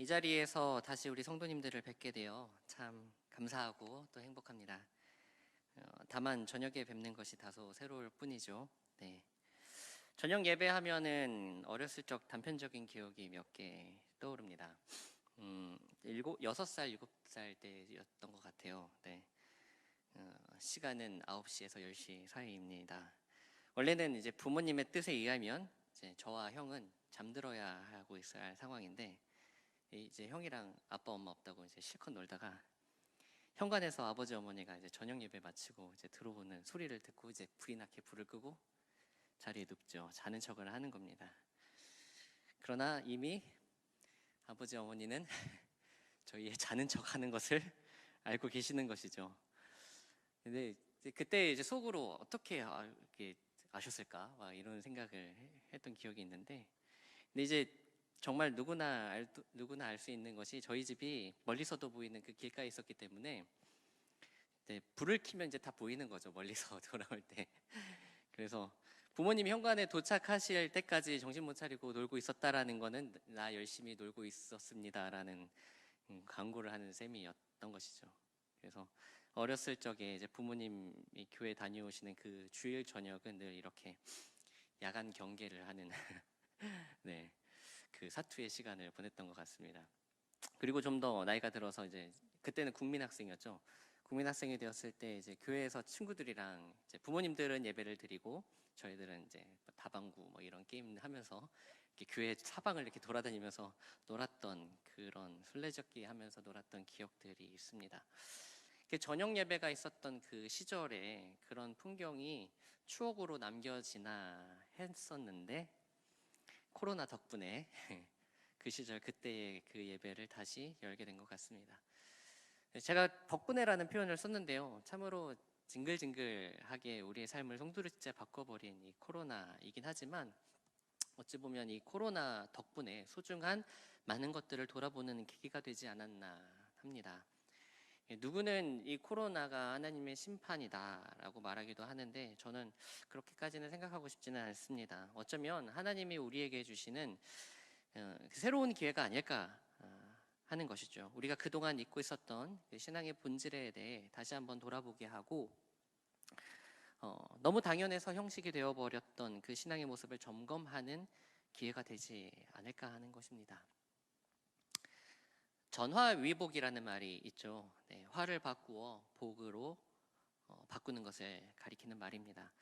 이 자리에서 다시 우리 성도님들을 뵙게 되어 참 감사하고 또 행복합니다. 다만 저녁에 뵙는 것이 다소 새로울 뿐이죠. 네. 저녁 예배하면은 어렸을 적 단편적인 기억이 몇 개 떠오릅니다. 6살, 7살 때였던 것 같아요. 네. 시간은 9시에서 10시 사이입니다. 원래는 이제 부모님의 뜻에 의하면 이제 저와 형은 잠들어야 하고 있어야 할 상황인데, 이제 형이랑 아빠 엄마 없다고 이제 실컷 놀다가 현관에서 아버지 어머니가 이제 저녁 예배 마치고 이제 들어오는 소리를 듣고 이제 불이 나게 불을 끄고 자리에 눕죠. 자는 척을 하는 겁니다. 그러나 이미 아버지 어머니는 저희의 자는 척 하는 것을 알고 계시는 것이죠. 근데 그때 이제 속으로 어떻게 이렇게 아셨을까? 막 이런 생각을 했던 기억이 있는데, 근데 이제 정말 누구나 알 수 있는 것이 저희 집이 멀리서도 보이는 그 길가에 있었기 때문에 불을 켜면 이제 다 보이는 거죠. 멀리서 돌아올 때. 그래서 부모님이 현관에 도착하실 때까지 정신 못 차리고 놀고 있었다라는 거는 나 열심히 놀고 있었습니다라는 광고를 하는 셈이었던 것이죠. 그래서 어렸을 적에 이제 부모님이 교회 다녀오시는 그 주일 저녁은 늘 이렇게 야간 경계를 하는 네, 그 사투의 시간을 보냈던 것 같습니다. 그리고 좀 더 나이가 들어서 이제 그때는 국민학생이었죠. 국민학생이 되었을 때 이제 교회에서 친구들이랑 이제 부모님들은 예배를 드리고 저희들은 이제 다방구 뭐 이런 게임 하면서 이렇게 교회 사방을 이렇게 돌아다니면서 놀았던 그런 술래잡기 하면서 놀았던 기억들이 있습니다. 저녁 예배가 있었던 그 시절에 그런 풍경이 추억으로 남겨지나 했었는데 코로나 덕분에 그 시절 그때의 그 예배를 다시 열게 된 것 같습니다. 제가 덕분에라는 표현을 썼는데요. 참으로 징글징글하게 우리의 삶을 송두리째 바꿔버린 이 코로나이긴 하지만 어찌 보면 이 코로나 덕분에 소중한 많은 것들을 돌아보는 계기가 되지 않았나 합니다. 누구는 이 코로나가 하나님의 심판이다라고 말하기도 하는데 저는 그렇게까지는 생각하고 싶지는 않습니다. 어쩌면 하나님이 우리에게 주시는 새로운 기회가 아닐까 하는 것이죠. 우리가 그동안 잊고 있었던 그 신앙의 본질에 대해 다시 한번 돌아보게 하고 너무 당연해서 형식이 되어버렸던 그 신앙의 모습을 점검하는 기회가 되지 않을까 하는 것입니다. 전화위복이라는 말이 있죠. 네, 화를 바꾸어 복으로 바꾸는 것을 가리키는 말입니다.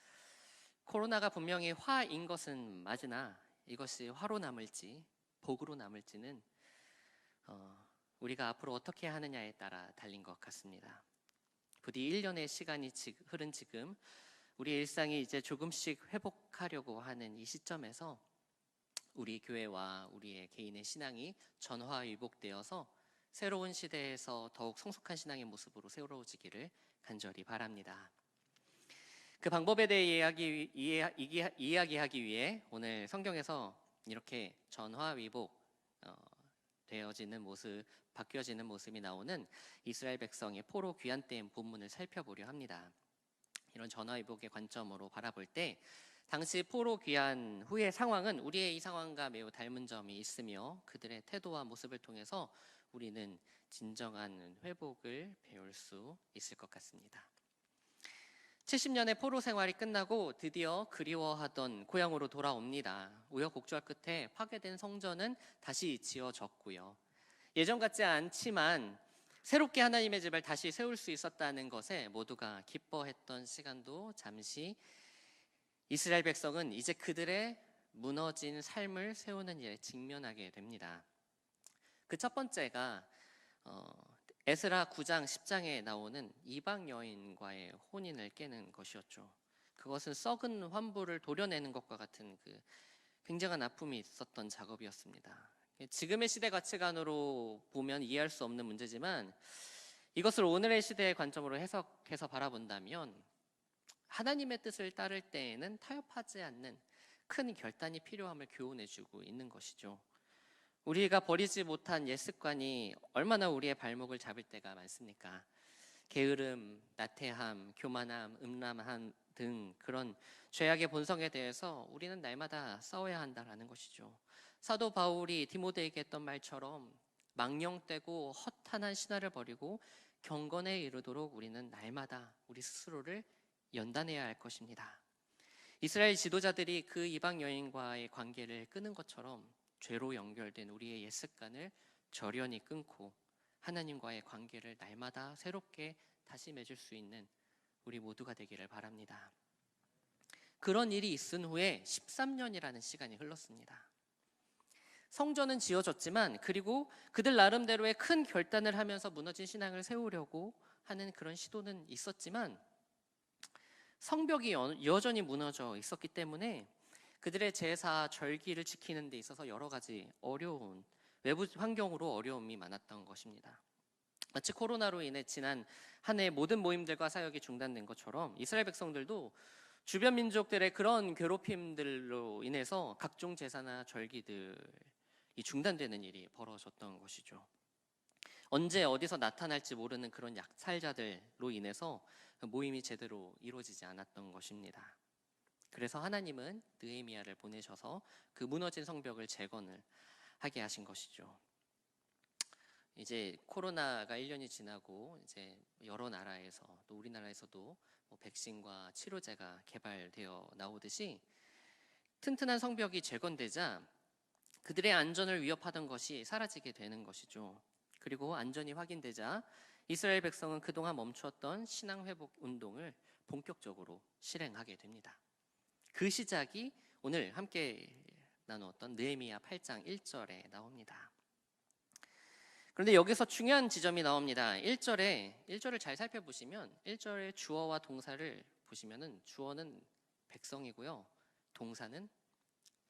코로나가 분명히 화인 것은 맞으나 이것이 화로 남을지 복으로 남을지는 우리가 앞으로 어떻게 하느냐에 따라 달린 것 같습니다. 부디 1년의 시간이 흐른 지금 우리 일상이 이제 조금씩 회복하려고 하는 이 시점에서 우리 교회와 우리의 개인의 신앙이 전화위복되어서 새로운 시대에서 더욱 성숙한 신앙의 모습으로 세워지기를 간절히 바랍니다. 그 방법에 대해 이야기하기 위해 오늘 성경에서 이렇게 전화위복 되어지는 모습, 바뀌어지는 모습이 나오는 이스라엘 백성의 포로 귀환 때의 본문을 살펴보려 합니다. 이런 전화위복의 관점으로 바라볼 때 당시 포로 귀환 후의 상황은 우리의 이 상황과 매우 닮은 점이 있으며 그들의 태도와 모습을 통해서 우리는 진정한 회복을 배울 수 있을 것 같습니다. 70년의 포로 생활이 끝나고 드디어 그리워하던 고향으로 돌아옵니다. 우여곡절 끝에 파괴된 성전은 다시 지어졌고요. 예전 같지 않지만 새롭게 하나님의 집을 다시 세울 수 있었다는 것에 모두가 기뻐했던 시간도 잠시 이스라엘 백성은 이제 그들의 무너진 삶을 세우는 일에 직면하게 됩니다. 그 첫 번째가 에스라 9장 10장에 나오는 이방 여인과의 혼인을 깨는 것이었죠. 그것은 썩은 환부를 도려내는 것과 같은 그 굉장한 아픔이 있었던 작업이었습니다. 지금의 시대 가치관으로 보면 이해할 수 없는 문제지만 이것을 오늘의 시대의 관점으로 해석해서 바라본다면 하나님의 뜻을 따를 때에는 타협하지 않는 큰 결단이 필요함을 교훈해주고 있는 것이죠. 우리가 버리지 못한 옛 습관이 얼마나 우리의 발목을 잡을 때가 많습니까? 게으름, 나태함, 교만함, 음란함 등 그런 죄악의 본성에 대해서 우리는 날마다 싸워야 한다라는 것이죠. 사도 바울이 디모데에게 했던 말처럼 망령되고 허탄한 신화를 버리고 경건에 이르도록 우리는 날마다 우리 스스로를 연단해야 할 것입니다. 이스라엘 지도자들이 그 이방 여인과의 관계를 끊은 것처럼 죄로 연결된 우리의 옛 습관을 절연히 끊고 하나님과의 관계를 날마다 새롭게 다시 맺을 수 있는 우리 모두가 되기를 바랍니다. 그런 일이 있은 후에 13년이라는 시간이 흘렀습니다. 성전은 지어졌지만 그리고 그들 나름대로의 큰 결단을 하면서 무너진 신앙을 세우려고 하는 그런 시도는 있었지만 성벽이 여전히 무너져 있었기 때문에 그들의 제사, 절기를 지키는 데 있어서 여러 가지 어려운 외부 환경으로 어려움이 많았던 것입니다. 마치 코로나로 인해 지난 한 해 모든 모임들과 사역이 중단된 것처럼 이스라엘 백성들도 주변 민족들의 그런 괴롭힘들로 인해서 각종 제사나 절기들이 중단되는 일이 벌어졌던 것이죠. 언제 어디서 나타날지 모르는 그런 약살자들로 인해서 모임이 제대로 이루어지지 않았던 것입니다. 그래서 하나님은 느헤미야를 보내셔서 그 무너진 성벽을 재건을 하게 하신 것이죠. 이제 코로나가 1년이 지나고 이제 여러 나라에서 또 우리나라에서도 백신과 치료제가 개발되어 나오듯이 튼튼한 성벽이 재건되자 그들의 안전을 위협하던 것이 사라지게 되는 것이죠. 그리고 안전이 확인되자 이스라엘 백성은 그동안 멈추었던 신앙 회복 운동을 본격적으로 실행하게 됩니다. 그 시작이 오늘 함께 나누었던 느헤미야 8장 1절에 나옵니다. 그런데 여기서 중요한 지점이 나옵니다. 1절을 잘 살펴보시면 1절의 주어와 동사를 보시면은 주어는 백성이고요. 동사는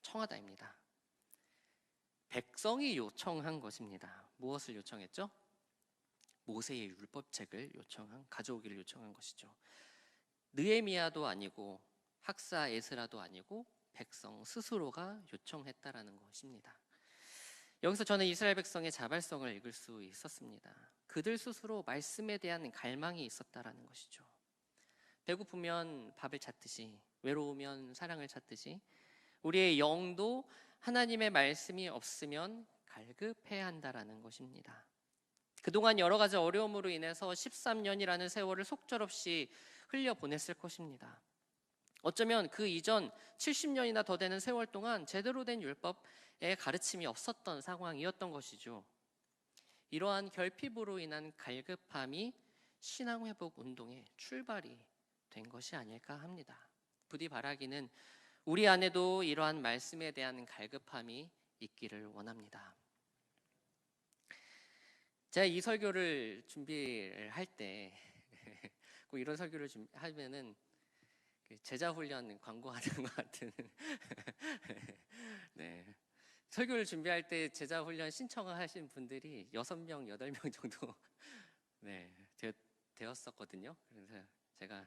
청하다입니다. 백성이 요청한 것입니다. 무엇을 요청했죠? 모세의 율법책을 가져오기를 요청한 것이죠. 느헤미야도 아니고 학사 에스라도 아니고 백성 스스로가 요청했다라는 것입니다. 여기서 저는 이스라엘 백성의 자발성을 읽을 수 있었습니다. 그들 스스로 말씀에 대한 갈망이 있었다라는 것이죠. 배고프면 밥을 찾듯이, 외로우면 사랑을 찾듯이 우리의 영도 하나님의 말씀이 없으면 갈급해야 한다라는 것입니다. 그동안 여러 가지 어려움으로 인해서 13년이라는 세월을 속절없이 흘려보냈을 것입니다. 어쩌면 그 이전 70년이나 더 되는 세월 동안 제대로 된 율법의 가르침이 없었던 상황이었던 것이죠. 이러한 결핍으로 인한 갈급함이 신앙회복 운동의 출발이 된 것이 아닐까 합니다. 부디 바라기는 우리 안에도 이러한 말씀에 대한 갈급함이 있기를 원합니다. 제가 이 설교를 준비를 할 때 꼭 이런 설교를 하면은 제자 훈련 광고하는 것 같은 네. 설교를 준비할 때 제자 훈련 신청하신 분들이 6명, 8명 정도 네, 되었었거든요. 그래서 제가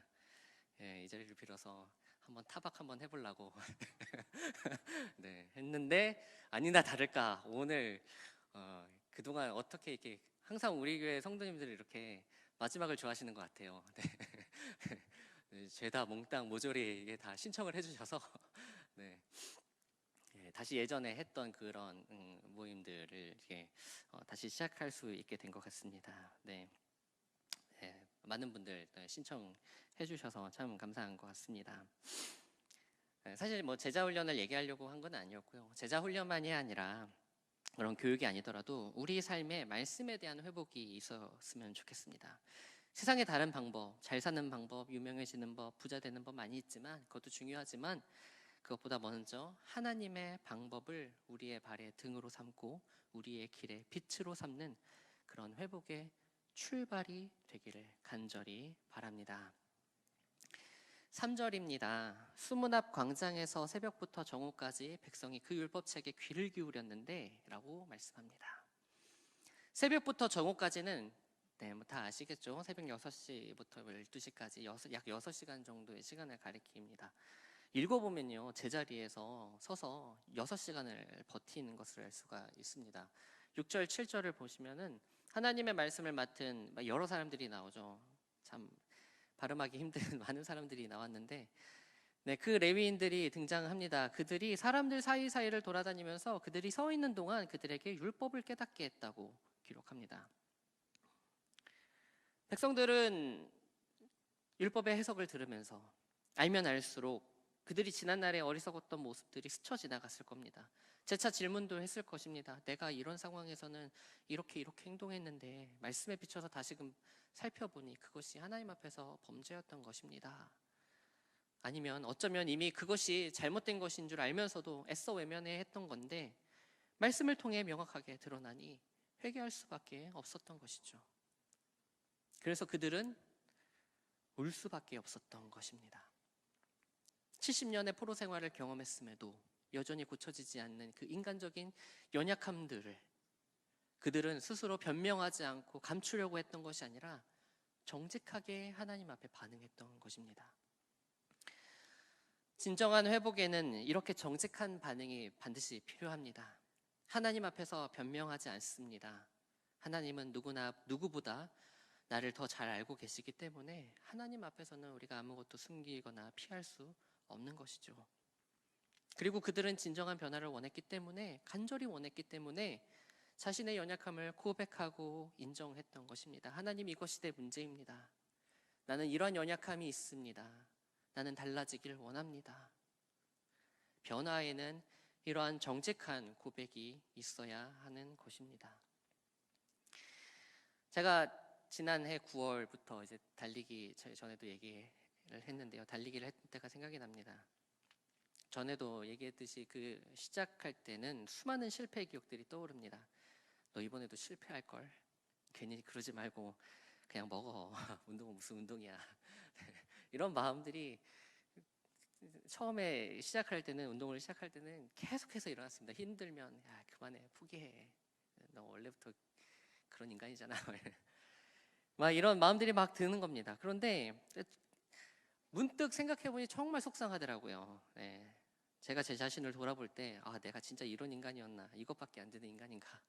이 자리를 빌어서 한번 타박 한번 해보려고 네, 했는데 아니나 다를까 오늘 그동안 어떻게 이렇게 항상 우리 교회 성도님들이 이렇게 마지막을 좋아하시는 것 같아요. 네. 죄다 몽땅 모조리 이게 다 신청을 해주셔서 네. 다시 예전에 했던 그런 모임들을 이렇게 다시 시작할 수 있게 된 것 같습니다. 네. 네. 많은 분들 신청해 주셔서 참 감사한 것 같습니다. 사실 뭐 제자 훈련을 얘기하려고 한 건 아니었고요. 제자 훈련만이 아니라 그런 교육이 아니더라도 우리 삶에 말씀에 대한 회복이 있었으면 좋겠습니다. 세상에 다른 방법, 잘 사는 방법, 유명해지는 법, 부자 되는 법 많이 있지만 그것도 중요하지만 그것보다 먼저 하나님의 방법을 우리의 발의 등으로 삼고 우리의 길의 빛으로 삼는 그런 회복의 출발이 되기를 간절히 바랍니다. 3절입니다. 수문 앞 광장에서 새벽부터 정오까지 백성이 그 율법책에 귀를 기울였는데 라고 말씀합니다. 새벽부터 정오까지는 네, 뭐 다 아시겠죠? 새벽 6시부터 12시까지 약 6시간 정도의 시간을 가리킵니다. 읽어보면요, 제자리에서 서서 6시간을 버티는 것을 알 수가 있습니다. 6절, 7절을 보시면은 하나님의 말씀을 맡은 여러 사람들이 나오죠. 참 발음하기 힘든 많은 사람들이 나왔는데 네, 그 레위인들이 등장합니다. 그들이 사람들 사이사이를 돌아다니면서 그들이 서 있는 동안 그들에게 율법을 깨닫게 했다고 기록합니다. 백성들은 율법의 해석을 들으면서 알면 알수록 그들이 지난날에 어리석었던 모습들이 스쳐 지나갔을 겁니다. 재차 질문도 했을 것입니다. 내가 이런 상황에서는 이렇게 행동했는데 말씀에 비춰서 다시금 살펴보니 그것이 하나님 앞에서 범죄였던 것입니다. 아니면 어쩌면 이미 그것이 잘못된 것인 줄 알면서도 애써 외면해 했던 건데 말씀을 통해 명확하게 드러나니 회개할 수밖에 없었던 것이죠. 그래서 그들은 울 수밖에 없었던 것입니다. 70년의 포로 생활을 경험했음에도 여전히 고쳐지지 않는 그 인간적인 연약함들을 그들은 스스로 변명하지 않고 감추려고 했던 것이 아니라 정직하게 하나님 앞에 반응했던 것입니다. 진정한 회복에는 이렇게 정직한 반응이 반드시 필요합니다. 하나님 앞에서 변명하지 않습니다. 하나님은 누구보다 나를 더 잘 알고 계시기 때문에 하나님 앞에서는 우리가 아무것도 숨기거나 피할 수 없는 것이죠. 그리고 그들은 진정한 변화를 원했기 때문에, 간절히 원했기 때문에 자신의 연약함을 고백하고 인정했던 것입니다. 하나님, 이것이 내 문제입니다. 나는 이러한 연약함이 있습니다. 나는 달라지길 원합니다. 변화에는 이러한 정직한 고백이 있어야 하는 것입니다. 제가 지난해 9월부터 이제 달리기, 전에도 얘기를 했는데요. 달리기를 했던 때가 생각이 납니다. 전에도 얘기했듯이 그 시작할 때는 수많은 실패의 기억들이 떠오릅니다. 너 이번에도 실패할걸? 괜히 그러지 말고 그냥 먹어. 운동은 무슨 운동이야. 이런 마음들이 처음에 운동을 시작할 때는 계속해서 일어났습니다. 힘들면 야, 그만해, 포기해. 너 원래부터 그런 인간이잖아. 막 이런 마음들이 막 드는 겁니다. 그런데 문득 생각해보니 정말 속상하더라고요. 네. 제가 제 자신을 돌아볼 때 내가 진짜 이런 인간이었나, 이것밖에 안 되는 인간인가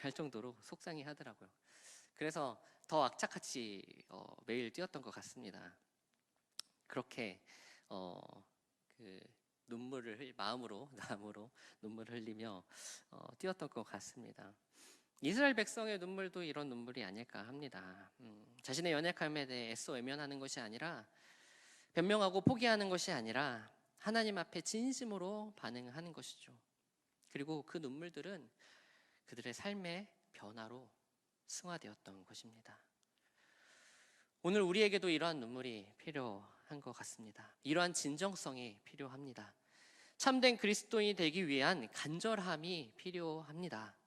할 정도로 속상해 하더라고요. 그래서 더 악착같이 매일 뛰었던 것 같습니다. 그렇게 그 마음으로 눈물을 흘리며 뛰었던 것 같습니다. 이스라엘 백성의 눈물도 이런 눈물이 아닐까 합니다. 자신의 연약함에 대해 애써 외면하는 것이 아니라, 변명하고 포기하는 것이 아니라 하나님 앞에 진심으로 반응하는 것이죠. 그리고 그 눈물들은 그들의 삶의 변화로 승화되었던 것입니다. 오늘 우리에게도 이러한 눈물이 필요한 것 같습니다. 이러한 진정성이 필요합니다. 참된 그리스도인이 되기 위한 간절함이 필요합니다.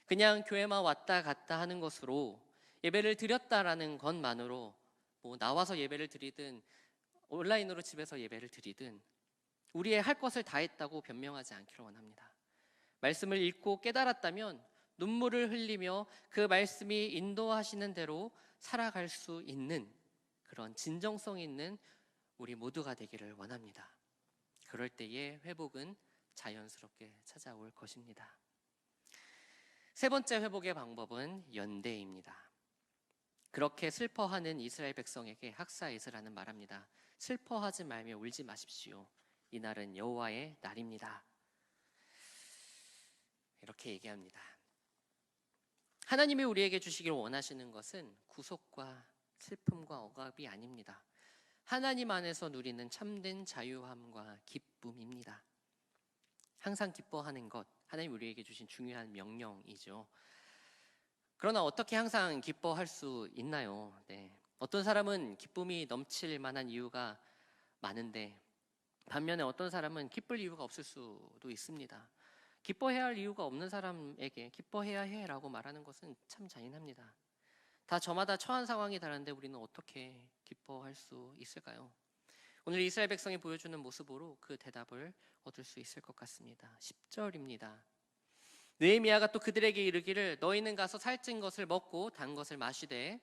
그냥 교회만 왔다 갔다 하는 것으로 예배를 드렸다라는 것만으로 나와서 예배를 드리든 온라인으로 집에서 예배를 드리든 우리의 할 것을 다 했다고 변명하지 않기를 원합니다. 말씀을 읽고 깨달았다면 눈물을 흘리며 그 말씀이 인도하시는 대로 살아갈 수 있는 그런 진정성 있는 우리 모두가 되기를 원합니다. 그럴 때의 회복은 자연스럽게 찾아올 것입니다. 세 번째 회복의 방법은 연대입니다. 그렇게 슬퍼하는 이스라엘 백성에게 학사 에스라는 말합니다. 슬퍼하지 말며 울지 마십시오. 이날은 여호와의 날입니다. 이렇게 얘기합니다. 하나님이 우리에게 주시길 원하시는 것은 구속과 슬픔과 억압이 아닙니다. 하나님 안에서 누리는 참된 자유함과 기쁨입니다. 항상 기뻐하는 것, 하나님 우리에게 주신 중요한 명령이죠. 그러나 어떻게 항상 기뻐할 수 있나요? 네. 어떤 사람은 기쁨이 넘칠 만한 이유가 많은데 반면에 어떤 사람은 기쁠 이유가 없을 수도 있습니다. 기뻐해야 할 이유가 없는 사람에게 기뻐해야 해라고 말하는 것은 참 잔인합니다. 다 저마다 처한 상황이 다른데 우리는 어떻게 기뻐할 수 있을까요? 오늘 이스라엘 백성이 보여주는 모습으로 그 대답을 얻을 수 있을 것 같습니다. 10절입니다. 느헤미야가 또 그들에게 이르기를 너희는 가서 살찐 것을 먹고 단 것을 마시되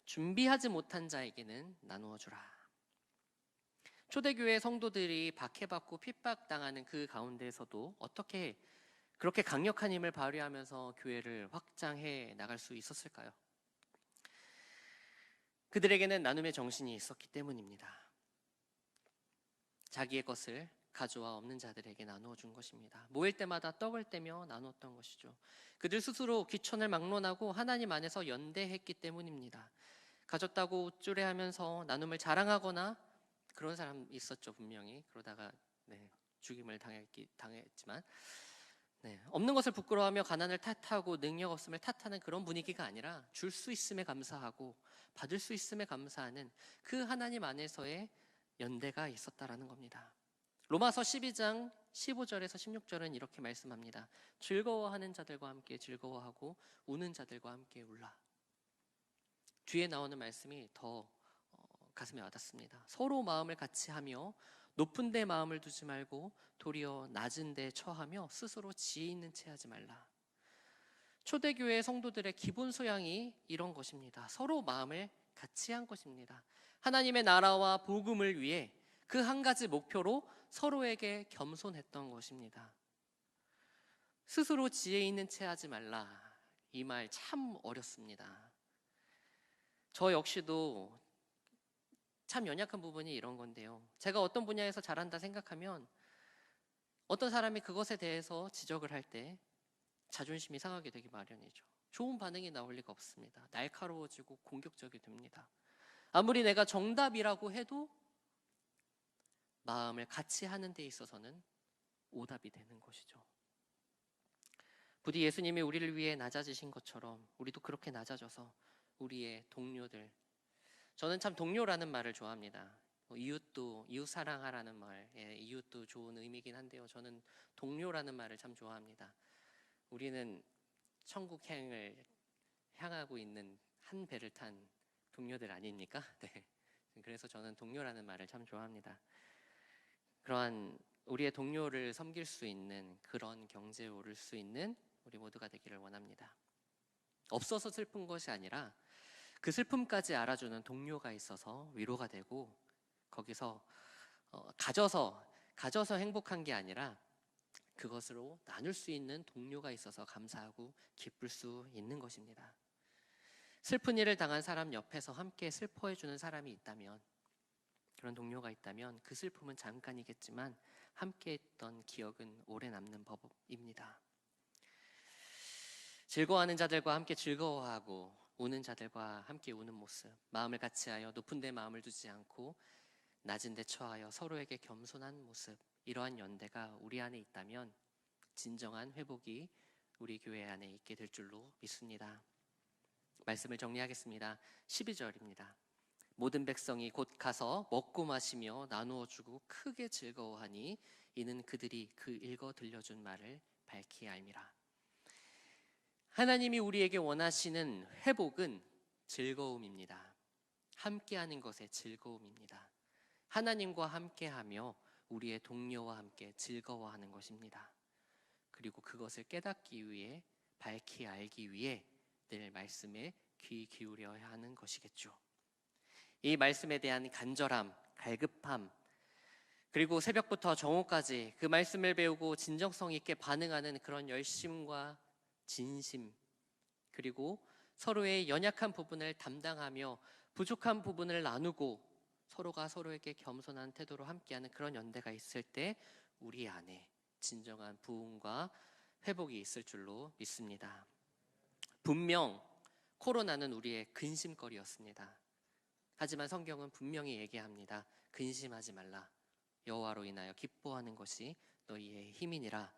준비하지 못한 자에게는 나누어 주라. 초대교회 성도들이 박해받고 핍박당하는 그 가운데에서도 어떻게 그렇게 강력한 힘을 발휘하면서 교회를 확장해 나갈 수 있었을까요? 그들에게는 나눔의 정신이 있었기 때문입니다. 자기의 것을 가져와 없는 자들에게 나누어 준 것입니다. 모일 때마다 떡을 떼며 나누었던 것이죠. 그들 스스로 귀천을 막론하고 하나님 안에서 연대했기 때문입니다. 가졌다고 우쭐해하면서 나눔을 자랑하거나 그런 사람 있었죠, 분명히. 그러다가 죽임을 당했지만 없는 것을 부끄러워하며 가난을 탓하고 능력 없음을 탓하는 그런 분위기가 아니라 줄 수 있음에 감사하고 받을 수 있음에 감사하는 그 하나님 안에서의 연대가 있었다라는 겁니다. 로마서 12장 15절에서 16절은 이렇게 말씀합니다. 즐거워하는 자들과 함께 즐거워하고 우는 자들과 함께 울라. 뒤에 나오는 말씀이 더 가슴에 와닿습니다. 서로 마음을 같이 하며 높은 데 마음을 두지 말고 도리어 낮은 데 처하며 스스로 지혜 있는 채 하지 말라. 초대교회 성도들의 기본 소양이 이런 것입니다. 서로 마음을 같이 한 것입니다. 하나님의 나라와 복음을 위해 그 한 가지 목표로 서로에게 겸손했던 것입니다. 스스로 지혜 있는 채 하지 말라. 이 말 참 어렵습니다. 저 역시도 참 연약한 부분이 이런 건데요. 제가 어떤 분야에서 잘한다 생각하면 어떤 사람이 그것에 대해서 지적을 할 때 자존심이 상하게 되기 마련이죠. 좋은 반응이 나올 리가 없습니다. 날카로워지고 공격적이 됩니다. 아무리 내가 정답이라고 해도 마음을 같이 하는 데 있어서는 오답이 되는 것이죠. 부디 예수님이 우리를 위해 낮아지신 것처럼 우리도 그렇게 낮아져서 우리의 동료들, 저는 참 동료라는 말을 좋아합니다. 이웃도 이웃 사랑하라는 말, 이웃도 좋은 의미긴 한데요. 저는 동료라는 말을 참 좋아합니다. 우리는 천국행을 향하고 있는 한 배를 탄 동료들 아닙니까? 네. 그래서 저는 동료라는 말을 참 좋아합니다. 그러한 우리의 동료를 섬길 수 있는 그런 경제에 오를 수 있는 우리 모두가 되기를 원합니다. 없어서 슬픈 것이 아니라 그 슬픔까지 알아주는 동료가 있어서 위로가 되고 거기서 가져서 행복한 게 아니라 그것으로 나눌 수 있는 동료가 있어서 감사하고 기쁠 수 있는 것입니다. 슬픈 일을 당한 사람 옆에서 함께 슬퍼해주는 사람이 있다면, 그런 동료가 있다면 그 슬픔은 잠깐이겠지만 함께 했던 기억은 오래 남는 법입니다. 즐거워하는 자들과 함께 즐거워하고 우는 자들과 함께 우는 모습, 마음을 같이하여 높은 데 마음을 두지 않고 낮은 데 처하여 서로에게 겸손한 모습, 이러한 연대가 우리 안에 있다면 진정한 회복이 우리 교회 안에 있게 될 줄로 믿습니다. 말씀을 정리하겠습니다. 12절입니다. 모든 백성이 곧 가서 먹고 마시며 나누어 주고 크게 즐거워하니 이는 그들이 그 읽어 들려준 말을 밝히 알미라. 하나님이 우리에게 원하시는 회복은 즐거움입니다. 함께하는 것의 즐거움입니다. 하나님과 함께하며 우리의 동료와 함께 즐거워하는 것입니다. 그리고 그것을 깨닫기 위해, 밝히 알기 위해 늘 말씀에 귀 기울여야 하는 것이겠죠. 이 말씀에 대한 간절함, 갈급함, 그리고 새벽부터 정오까지 그 말씀을 배우고 진정성 있게 반응하는 그런 열심과 진심, 그리고 서로의 연약한 부분을 담당하며 부족한 부분을 나누고 서로가 서로에게 겸손한 태도로 함께하는 그런 연대가 있을 때 우리 안에 진정한 부흥과 회복이 있을 줄로 믿습니다. 분명 코로나는 우리의 근심거리였습니다. 하지만 성경은 분명히 얘기합니다. 근심하지 말라. 여호와로 인하여 기뻐하는 것이 너희의 힘이니라.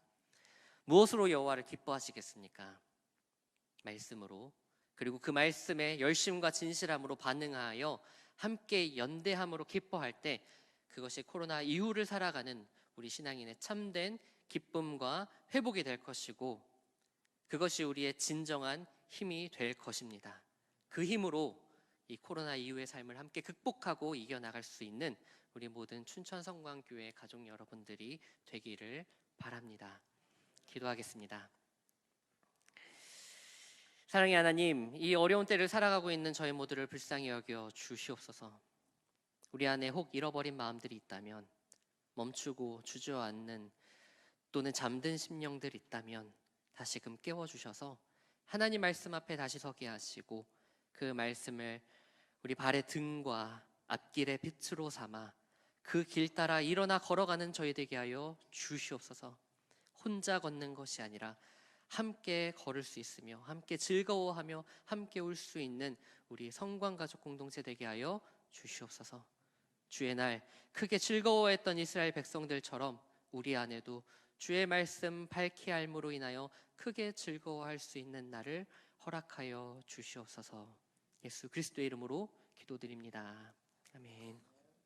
무엇으로 여호와를 기뻐하시겠습니까? 말씀으로, 그리고 그 말씀에 열심과 진실함으로 반응하여 함께 연대함으로 기뻐할 때 그것이 코로나 이후를 살아가는 우리 신앙인의 참된 기쁨과 회복이 될 것이고 그것이 우리의 진정한 힘이 될 것입니다. 그 힘으로 이 코로나 이후의 삶을 함께 극복하고 이겨나갈 수 있는 우리 모든 춘천성광교회 가족 여러분들이 되기를 바랍니다. 기도하겠습니다. 사랑의 하나님, 이 어려운 때를 살아가고 있는 저희 모두를 불쌍히 여겨 주시옵소서. 우리 안에 혹 잃어버린 마음들이 있다면, 멈추고 주저앉는 또는 잠든 심령들이 있다면 다시금 깨워주셔서 하나님 말씀 앞에 다시 서게 하시고 그 말씀을 우리 발의 등과 앞길의 빛으로 삼아 그 길 따라 일어나 걸어가는 저희 되게 하여 주시옵소서. 혼자 걷는 것이 아니라 함께 걸을 수 있으며 함께 즐거워하며 함께 올 수 있는 우리 성광가족 공동체 되게 하여 주시옵소서. 주의 날 크게 즐거워했던 이스라엘 백성들처럼 우리 안에도 주의 말씀 밝히 알므로 인하여 크게 즐거워할 수 있는 날을 허락하여 주시옵소서. 예수 그리스도의 이름으로 기도드립니다. 아멘.